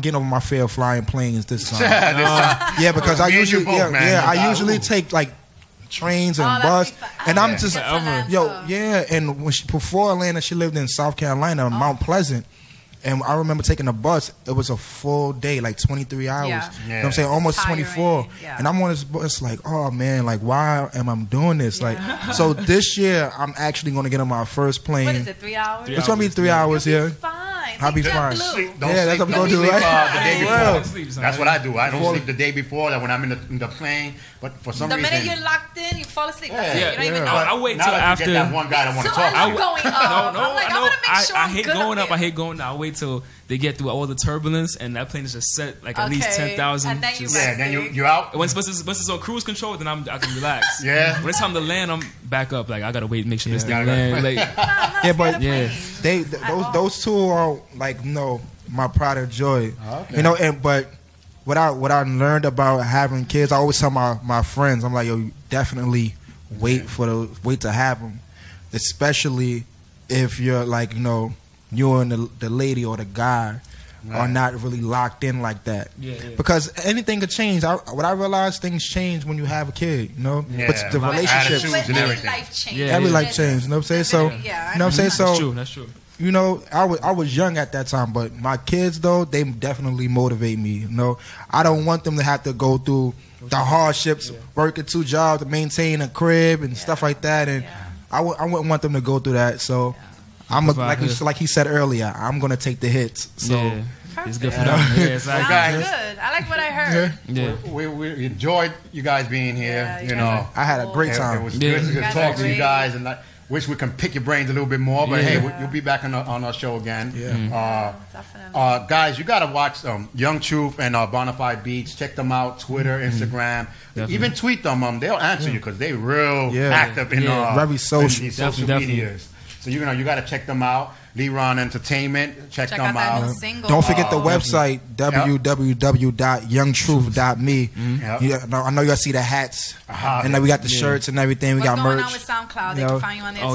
getting over my fear of flying planes this time. Yeah, because I usually take like trains and bus, and I'm just and when before Atlanta, she lived in South Carolina, Mount Pleasant, and I remember taking a bus. It was a full day, like 23 hours. You know what I'm saying? Almost 24. And I'm on this bus like, oh man, like why am I doing this? Like, so this year I'm actually going to get on my first plane. What is it? 3 hours? It's going to be 3 hours here. I'll be fine. That's what I'm going to do, right? The day before. That's what I do. I don't sleep the day before, like when I'm in the plane. But for some reason, the minute you're locked in, you fall asleep. You don't even know. I wait till after. Get that one guy that want to talk. I hate going up. I hate going down. I wait till they get through all the turbulence, and that plane is just set like at least 10,000. Then you're out. Once it's on cruise control, then I can relax. Yeah. When it's time to land, I'm back up. Like I gotta wait, make sure this thing land. Those two are like my pride and joy. Okay. But what I learned about having kids, I always tell my friends, I'm like, yo, you definitely wait to have them, especially if you're like, you and the lady or the guy are not really locked in like that. Because anything could change. What I realized, things change when you have a kid, but the relationships and everything. Every life change, you know what I'm saying? So, you know what I'm saying? So, that's true. I was young at that time, but my kids though, they definitely motivate me. I don't want them to have to go through the hardships, working 2 jobs to maintain a crib and stuff like that, and I wouldn't want them to go through that. So like he said earlier, I'm gonna take the hits. So it's good for them. Sounds good. I like what I heard. We enjoyed you guys being here. I had a great time. It was good to talk to you guys, and I wish we can pick your brains a little bit more. But hey, you'll be back on our show again. Definitely. Guys, you gotta watch Young Truth and Bonafide Beatz. Check them out. Twitter, Instagram. Definitely. Even tweet them. They'll answer you because they real active in very social, in social medias. So you got to check them out. Leron Entertainment. Check them out. Don't forget the website www.youngtruth.me. I know y'all see the hats, and then we got the shirts and everything. We got merch. What's going on with SoundCloud? They can find you on there too. So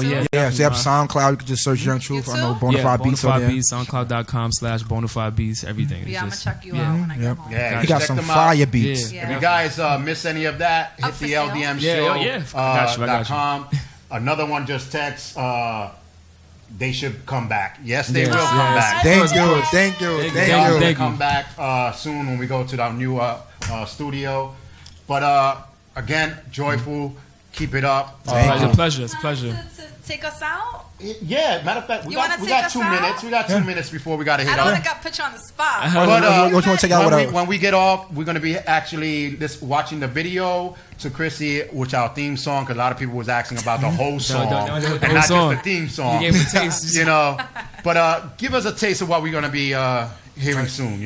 you have SoundCloud. You can just search Young Truth. I know Bonafide Beatz on there. SoundCloud.com/Bonafide Beatz. Everything. I'm gonna check you out when I get home. He got some fire beats. If you guys miss any of that, hit the LDM Show. Another one just text. They should come back. Yes, they will come back. Thank you. Come back soon when we go to our new studio. But again, joyful. Keep it up. It's a pleasure. It's a pleasure. To take us out? Yeah, matter of fact, we got 2 minutes. We got 2 minutes before we got to hit I don't want to put you on the spot. But when we get off, we're going to be actually watching the video to Chrissy, which our theme song, because a lot of people was asking about the whole song and not just the theme song. You gave it a taste. But give us a taste of what we're going to be hearing soon,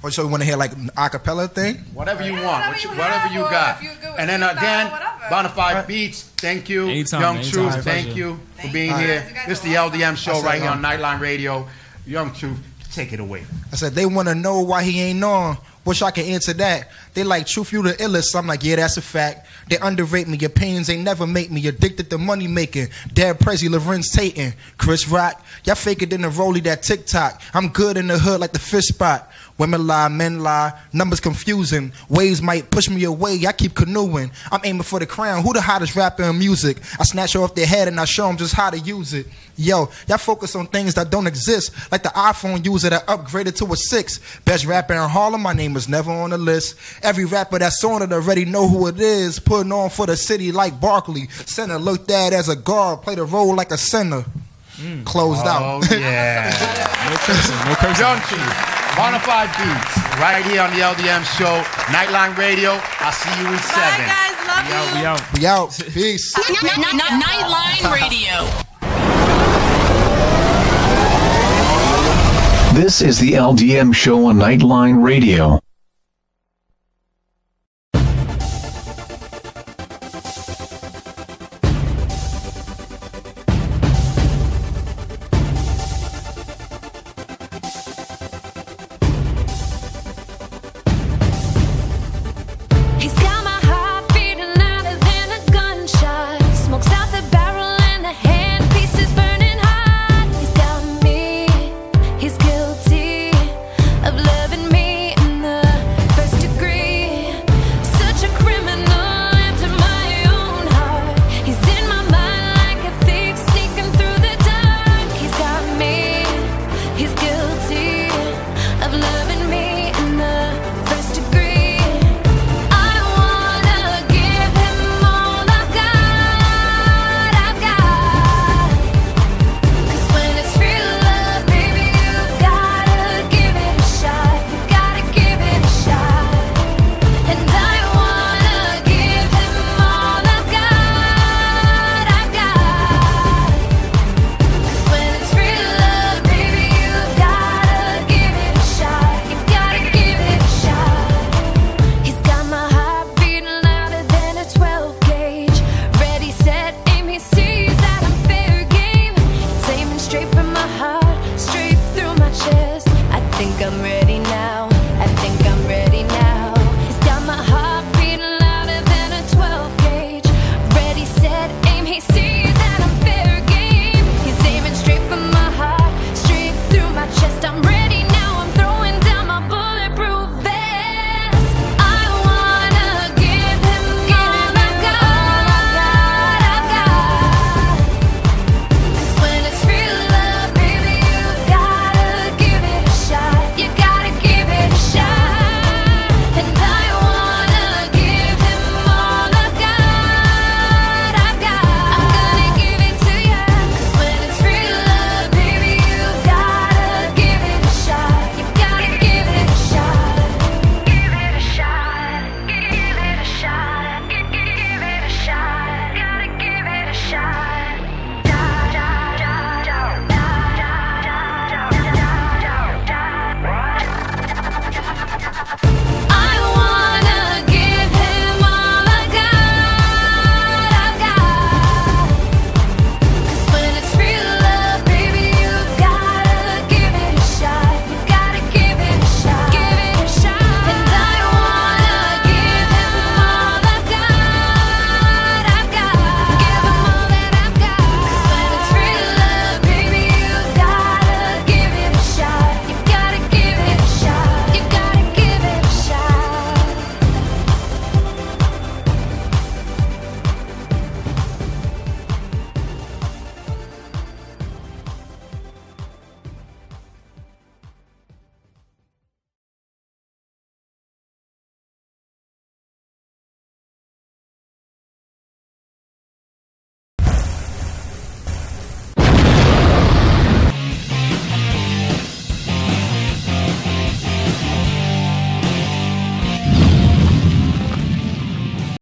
So you want to hear like an acapella thing? Whatever you want, whatever you got. And then again, Bonafide Beatz, thank you. Young Truth, thank you for being here. This is the LDM Show right here on Nightline Radio. Young Truth, take it away. I said, they want to know why he ain't on. Wish I could answer that. They like, Truth, you the illest. I'm like, yeah, that's a fact. They underrate me. Your pains ain't never make me addicted to money making. Dad Prezi, Lorenz Tatum, Chris Rock. Y'all fake it than the rollie that TikTok. I'm good in the hood like the fish spot. Women lie, men lie, numbers confusing. Waves might push me away, I keep canoeing. I'm aiming for the crown, who the hottest rapper in music? I snatch her off their head and I show them just how to use it. Yo, y'all focus on things that don't exist, like the iPhone user that upgraded to a 6. Best rapper in Harlem, my name is never on the list. Every rapper that's on it already know who it is. Putting on for the city like Barkley. Center looked at as a guard, played a role like a center. Closed out. Oh, yeah. No cursing. Young Chief. Bonafide Beatz, right here on the LDM Show, Nightline Radio. I'll see you in 7. Bye, guys. Love you. We out. Peace. Nightline Radio. This is the LDM Show on Nightline Radio.